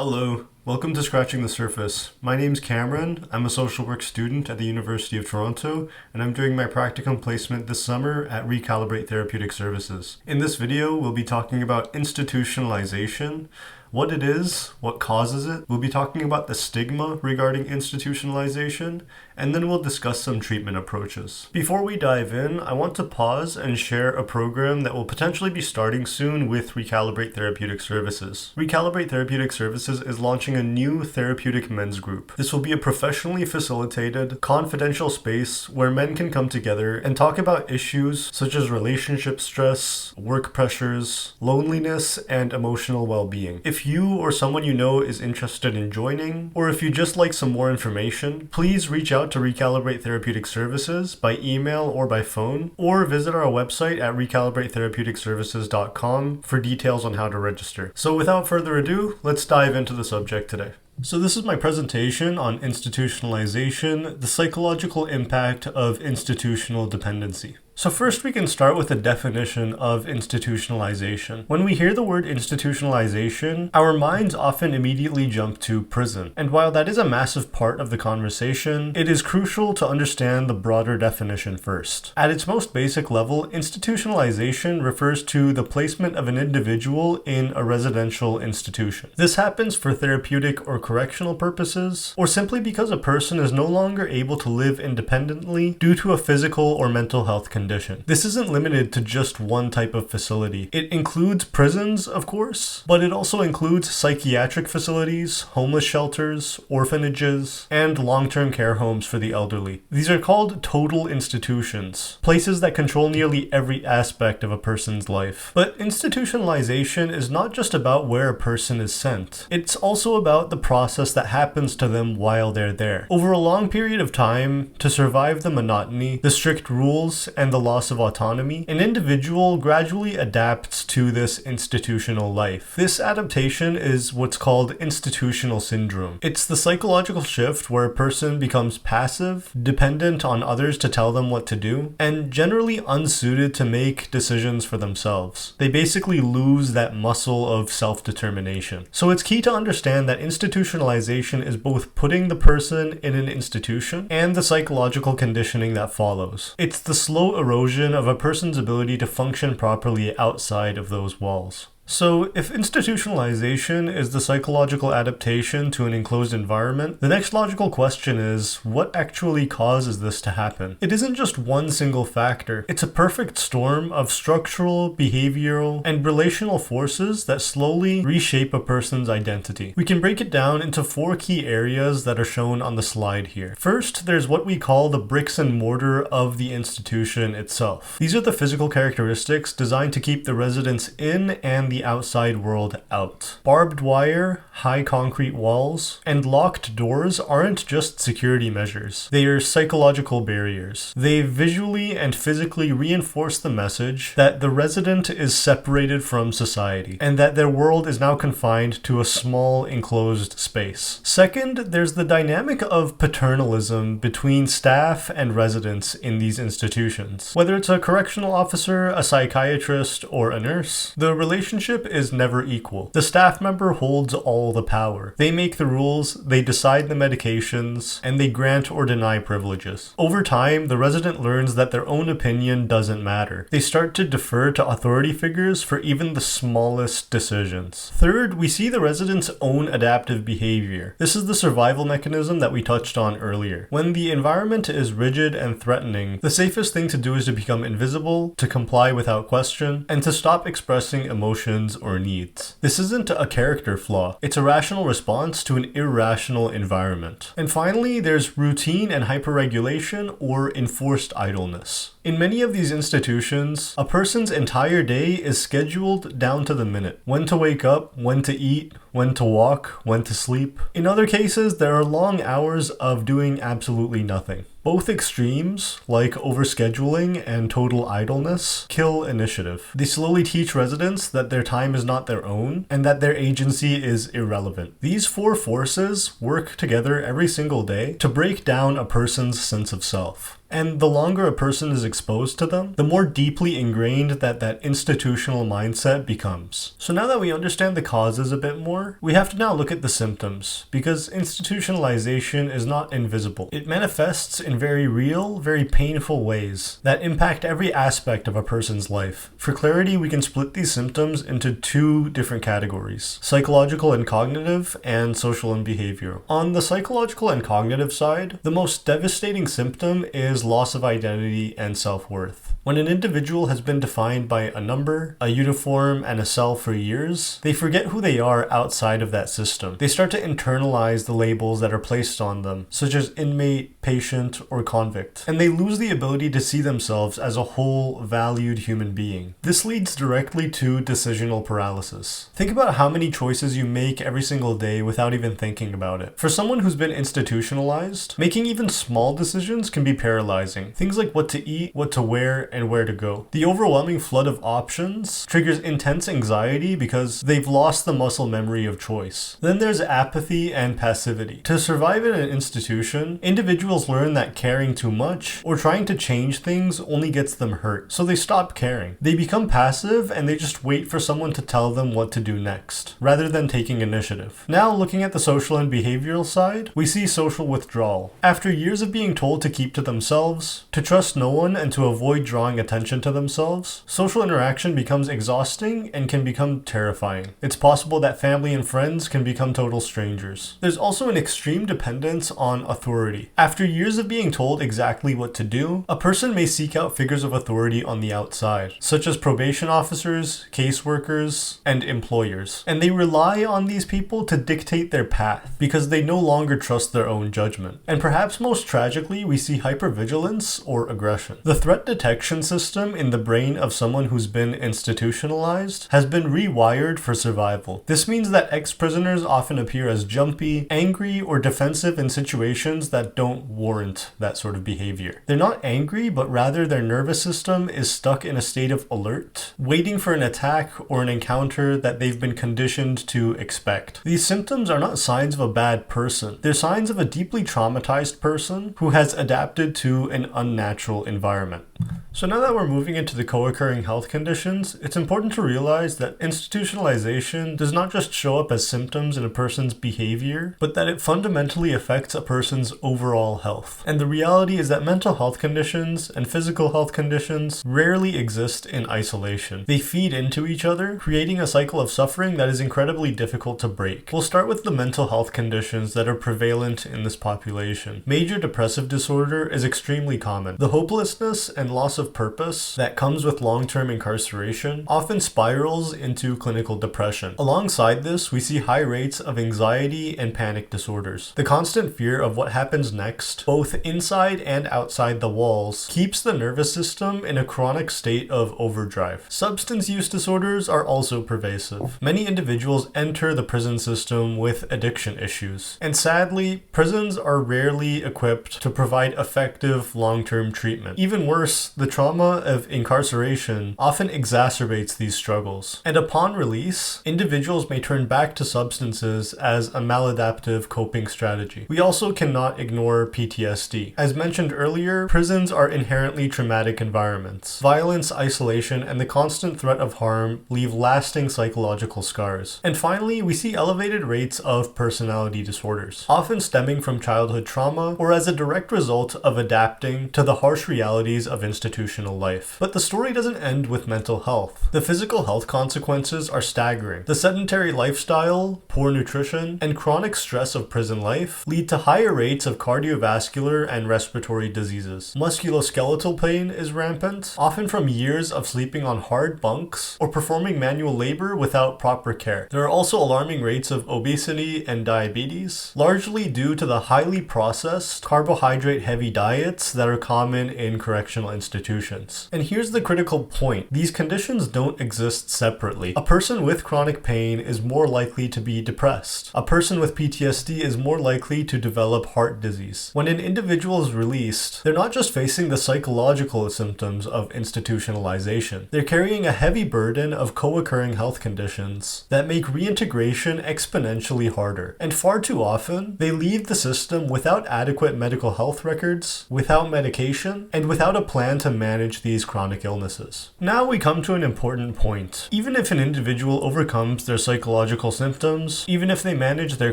Hello, welcome to Scratching the Surface. My name's Kamron. I'm a social work student at the University of Toronto, and I'm doing my practicum placement this summer at Recalibrate Therapeutic Services. In this video, we'll be talking about institutionalization, what it is, what causes it. We'll be talking about the stigma regarding institutionalization, and then we'll discuss some treatment approaches. Before we dive in, I want to pause and share a program that will potentially be starting soon with Recalibrate Therapeutic Services. Recalibrate Therapeutic Services is launching a new therapeutic men's group. This will be a professionally facilitated, confidential space where men can come together and talk about issues such as relationship stress, work pressures, loneliness, and emotional well-being. If you or someone you know is interested in joining, or if you just like some more information, please reach out to Recalibrate Therapeutic Services by email or by phone, or visit our website at recalibratetherapeuticsservices.com for details on how to register. So without further ado, let's dive into the subject today. So this is my presentation on institutionalization, the psychological impact of institutional dependency. So first we can start with a definition of institutionalization. When we hear the word institutionalization, our minds often immediately jump to prison. And while that is a massive part of the conversation, it is crucial to understand the broader definition first. At its most basic level, institutionalization refers to the placement of an individual in a residential institution. This happens for therapeutic or correctional purposes, or simply because a person is no longer able to live independently due to a physical or mental health condition. This isn't limited to just one type of facility. It includes prisons, of course, but it also includes psychiatric facilities, homeless shelters, orphanages, and long-term care homes for the elderly. These are called total institutions, places that control nearly every aspect of a person's life. But institutionalization is not just about where a person is sent. It's also about the process that happens to them while they're there. Over a long period of time, to survive the monotony, the strict rules, and the loss of autonomy, an individual gradually adapts to this institutional life. This adaptation is what's called institutional syndrome. It's the psychological shift where a person becomes passive, dependent on others to tell them what to do, and generally unsuited to make decisions for themselves. They basically lose that muscle of self-determination. So it's key to understand that institutionalization is both putting the person in an institution and the psychological conditioning that follows. It's the slow erosion of a person's ability to function properly outside of those walls. So, if institutionalization is the psychological adaptation to an enclosed environment, the next logical question is, what actually causes this to happen? It isn't just one single factor. It's a perfect storm of structural, behavioral, and relational forces that slowly reshape a person's identity. We can break it down into 4 key areas that are shown on the slide here. First, there's what we call the bricks and mortar of the institution itself. These are the physical characteristics designed to keep the residents in and the outside world out. Barbed wire, high concrete walls, and locked doors aren't just security measures. They are psychological barriers. They visually and physically reinforce the message that the resident is separated from society, and that their world is now confined to a small enclosed space. Second, there's the dynamic of paternalism between staff and residents in these institutions. Whether it's a correctional officer, a psychiatrist, or a nurse, the relationship is never equal. The staff member holds all the power. They make the rules, they decide the medications, and they grant or deny privileges. Over time, the resident learns that their own opinion doesn't matter. They start to defer to authority figures for even the smallest decisions. Third, we see the resident's own adaptive behavior. This is the survival mechanism that we touched on earlier. When the environment is rigid and threatening, the safest thing to do is to become invisible, to comply without question, and to stop expressing emotions or needs. This isn't a character flaw. It's a rational response to an irrational environment. And finally, there's routine and hyperregulation or enforced idleness. In many of these institutions, a person's entire day is scheduled down to the minute. When to wake up, when to eat, when to walk, when to sleep. In other cases, there are long hours of doing absolutely nothing. Both extremes, like overscheduling and total idleness, kill initiative. They slowly teach residents that their time is not their own and that their agency is irrelevant. These 4 forces work together every single day to break down a person's sense of self. And the longer a person is exposed to them, the more deeply ingrained that institutional mindset becomes. So now that we understand the causes a bit more, we have to now look at the symptoms, because institutionalization is not invisible. It manifests in very real, very painful ways that impact every aspect of a person's life. For clarity, we can split these symptoms into two different categories: psychological and cognitive, and social and behavioral. On the psychological and cognitive side, the most devastating symptom is loss of identity and self-worth. When an individual has been defined by a number, a uniform, and a cell for years, they forget who they are outside of that system. They start to internalize the labels that are placed on them, such as inmate, patient, or convict, and they lose the ability to see themselves as a whole, valued human being. This leads directly to decisional paralysis. Think about how many choices you make every single day without even thinking about it. For someone who's been institutionalized, making even small decisions can be paralyzing. Things like what to eat, what to wear, and where to go. The overwhelming flood of options triggers intense anxiety because they've lost the muscle memory of choice. Then there's apathy and passivity. To survive in an institution, individuals learn that caring too much or trying to change things only gets them hurt, so they stop caring. They become passive and they just wait for someone to tell them what to do next, rather than taking initiative. Now, looking at the social and behavioral side, we see social withdrawal. After years of being told to keep to themselves, to trust no one, and to avoid drawing attention to themselves, social interaction becomes exhausting and can become terrifying. It's possible that family and friends can become total strangers. There's also an extreme dependence on authority. After years of being told exactly what to do, a person may seek out figures of authority on the outside, such as probation officers, caseworkers, and employers. And they rely on these people to dictate their path because they no longer trust their own judgment. And perhaps most tragically, we see hypervigilance or aggression. The threat detection system in the brain of someone who's been institutionalized has been rewired for survival. This means that ex-prisoners often appear as jumpy, angry, or defensive in situations that don't warrant that sort of behavior. They're not angry, but rather their nervous system is stuck in a state of alert, waiting for an attack or an encounter that they've been conditioned to expect. These symptoms are not signs of a bad person. They're signs of a deeply traumatized person who has adapted to an unnatural environment. So now that we're moving into the co-occurring health conditions, it's important to realize that institutionalization does not just show up as symptoms in a person's behavior, but that it fundamentally affects a person's overall health. And the reality is that mental health conditions and physical health conditions rarely exist in isolation. They feed into each other, creating a cycle of suffering that is incredibly difficult to break. We'll start with the mental health conditions that are prevalent in this population. Major depressive disorder is extremely common. The hopelessness and loss of purpose that comes with long-term incarceration often spirals into clinical depression. Alongside this, we see high rates of anxiety and panic disorders. The constant fear of what happens next, both inside and outside the walls, keeps the nervous system in a chronic state of overdrive. Substance use disorders are also pervasive. Many individuals enter the prison system with addiction issues, and sadly, prisons are rarely equipped to provide effective long-term treatment. Even worse, the trauma of incarceration often exacerbates these struggles, and upon release, individuals may turn back to substances as a maladaptive coping strategy. We also cannot ignore PTSD. As mentioned earlier, prisons are inherently traumatic environments. Violence, isolation, and the constant threat of harm leave lasting psychological scars. And finally, we see elevated rates of personality disorders, often stemming from childhood trauma or as a direct result of adapting to the harsh realities of institutional life. But the story doesn't end with mental health. The physical health consequences are staggering. The sedentary lifestyle, poor nutrition, and chronic stress of prison life lead to higher rates of cardiovascular and respiratory diseases. Musculoskeletal pain is rampant, often from years of sleeping on hard bunks or performing manual labor without proper care. There are also alarming rates of obesity and diabetes, largely due to the highly processed, carbohydrate-heavy diets that are common in correctional institutions. institutions. And here's the critical point. These conditions don't exist separately. A person with chronic pain is more likely to be depressed. A person with PTSD is more likely to develop heart disease. When an individual is released, they're not just facing the psychological symptoms of institutionalization. They're carrying a heavy burden of co-occurring health conditions that make reintegration exponentially harder. And far too often, they leave the system without adequate medical health records, without medication, and without a plan to manage these chronic illnesses. Now we come to an important point. Even if an individual overcomes their psychological symptoms, even if they manage their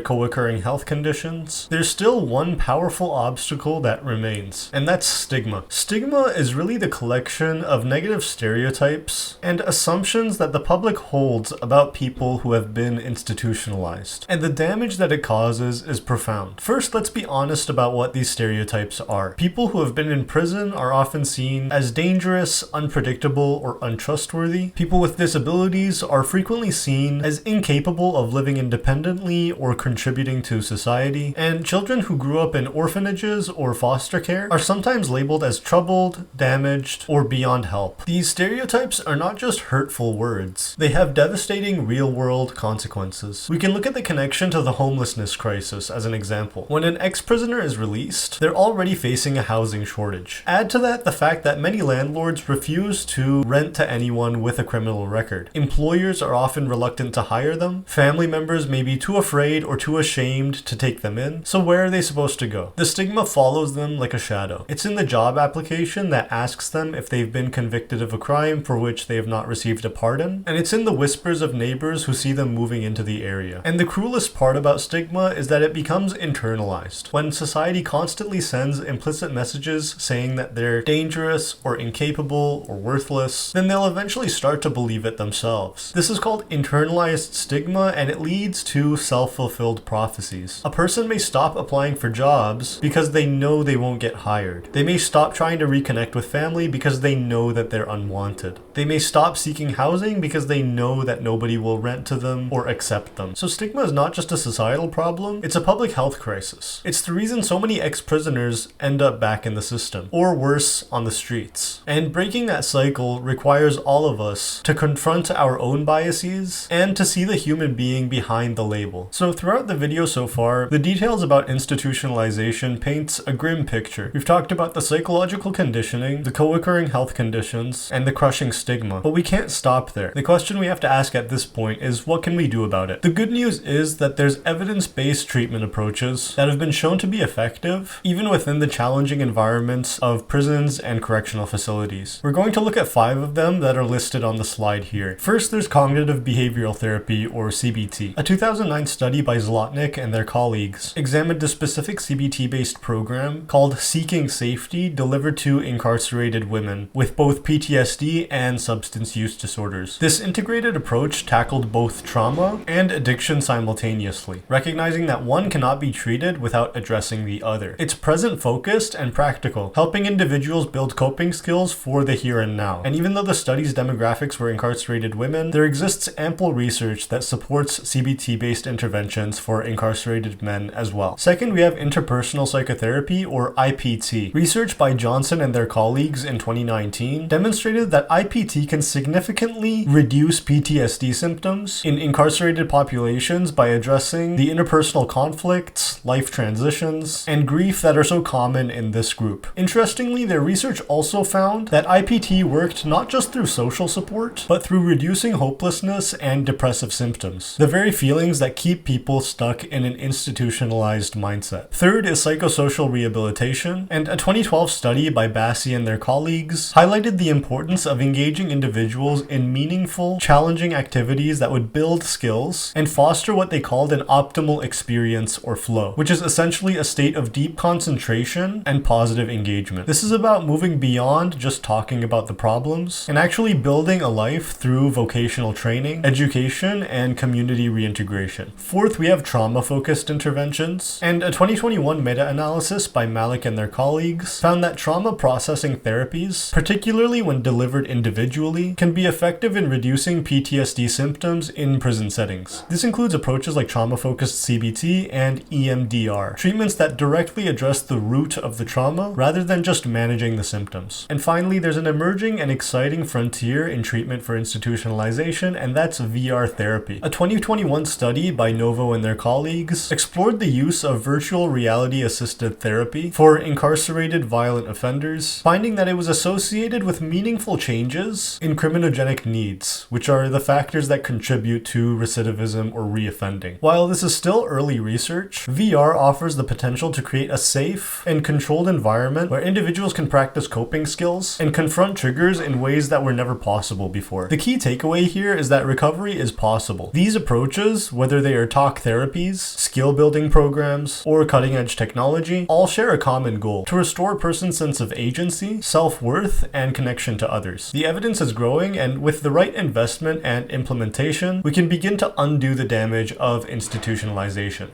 co-occurring health conditions, there's still one powerful obstacle that remains, and that's stigma. Stigma is really the collection of negative stereotypes and assumptions that the public holds about people who have been institutionalized, and the damage that it causes is profound. First, let's be honest about what these stereotypes are. People who have been in prison are often seen as dangerous, unpredictable, or untrustworthy. People with disabilities are frequently seen as incapable of living independently or contributing to society, and children who grew up in orphanages or foster care are sometimes labeled as troubled, damaged, or beyond help. These stereotypes are not just hurtful words. They have devastating real-world consequences. We can look at the connection to the homelessness crisis as an example. When an ex-prisoner is released, they're already facing a housing shortage. Add to that the fact that many landlords refuse to rent to anyone with a criminal record. Employers are often reluctant to hire them. Family members may be too afraid or too ashamed to take them in. So where are they supposed to go? The stigma follows them like a shadow. It's in the job application that asks them if they've been convicted of a crime for which they have not received a pardon, and it's in the whispers of neighbors who see them moving into the area. And the cruelest part about stigma is that it becomes internalized. When society constantly sends implicit messages saying that they're dangerous or incapable or worthless, then they'll eventually start to believe it themselves. This is called internalized stigma, and it leads to self-fulfilled prophecies. A person may stop applying for jobs because they know they won't get hired. They may stop trying to reconnect with family because they know that they're unwanted. They may stop seeking housing because they know that nobody will rent to them or accept them. So stigma is not just a societal problem, it's a public health crisis. It's the reason so many ex-prisoners end up back in the system, or worse, on the streets. And breaking that cycle requires all of us to confront our own biases and to see the human being behind the label. So throughout the video so far, the details about institutionalization paints a grim picture. We've talked about the psychological conditioning, the co-occurring health conditions, and the crushing stigma. But we can't stop there. The question we have to ask at this point is, what can we do about it? The good news is that there's evidence-based treatment approaches that have been shown to be effective, even within the challenging environments of prisons and correctional facilities. We're going to look at 5 of them that are listed on the slide here. First, there's cognitive behavioral therapy, or CBT. A 2009 study by Zlotnick and their colleagues examined a specific CBT-based program called Seeking Safety delivered to incarcerated women with both PTSD and substance use disorders. This integrated approach tackled both trauma and addiction simultaneously, recognizing that one cannot be treated without addressing the other. It's present-focused and practical, helping individuals build coping skills for the here and now. And even though the study's demographics were incarcerated women, there exists ample research that supports CBT-based interventions for incarcerated men as well. Second, we have interpersonal psychotherapy, or IPT. Research by Johnson and their colleagues in 2019 demonstrated that IPT can significantly reduce PTSD symptoms in incarcerated populations by addressing the interpersonal conflicts, life transitions, and grief that are so common in this group. Interestingly, their research also found that IPT worked not just through social support, but through reducing hopelessness and depressive symptoms, the very feelings that keep people stuck in an institutionalized mindset. Third is psychosocial rehabilitation, and a 2012 study by Bassi and their colleagues highlighted the importance of engaging individuals in meaningful, challenging activities that would build skills and foster what they called an optimal experience or flow, which is essentially a state of deep concentration and positive engagement. This is about moving beyond just talking about the problems and actually building a life through vocational training, education, and community reintegration. Fourth, we have trauma-focused interventions, and a 2021 meta-analysis by Malik and their colleagues found that trauma processing therapies, particularly when delivered individually, can be effective in reducing PTSD symptoms in prison settings. This includes approaches like trauma-focused CBT and EMDR, treatments that directly address the root of the trauma rather than just managing the symptoms. programs. And finally, there's an emerging and exciting frontier in treatment for institutionalization, and that's VR therapy. A 2021 study by Novo and their colleagues explored the use of virtual reality assisted therapy for incarcerated violent offenders, finding that it was associated with meaningful changes in criminogenic needs, which are the factors that contribute to recidivism or reoffending. While this is still early research, VR offers the potential to create a safe and controlled environment where individuals can practice coping skills and confront triggers in ways that were never possible before. The key takeaway here is that recovery is possible. These approaches, whether they are talk therapies, skill building programs, or cutting edge technology, all share a common goal: to restore a person's sense of agency, self-worth, and connection to others. The evidence is growing, and with the right investment and implementation, we can begin to undo the damage of institutionalization.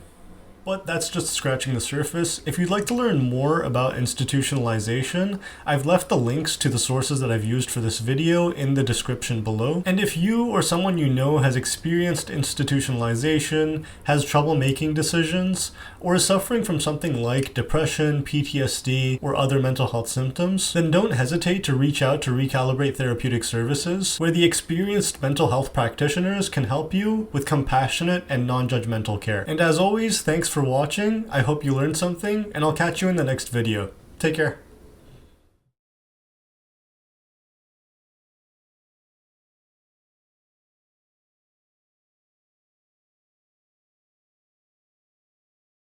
But that's just scratching the surface. If you'd like to learn more about institutionalization, I've left the links to the sources that I've used for this video in the description below. And if you or someone you know has experienced institutionalization, has trouble making decisions, or is suffering from something like depression, PTSD, or other mental health symptoms, then don't hesitate to reach out to Recalibrate Therapeutic Services, where the experienced mental health practitioners can help you with compassionate and non-judgmental care. And as always, thanks for watching. I hope you learned something, and I'll catch you in the next video. Take care.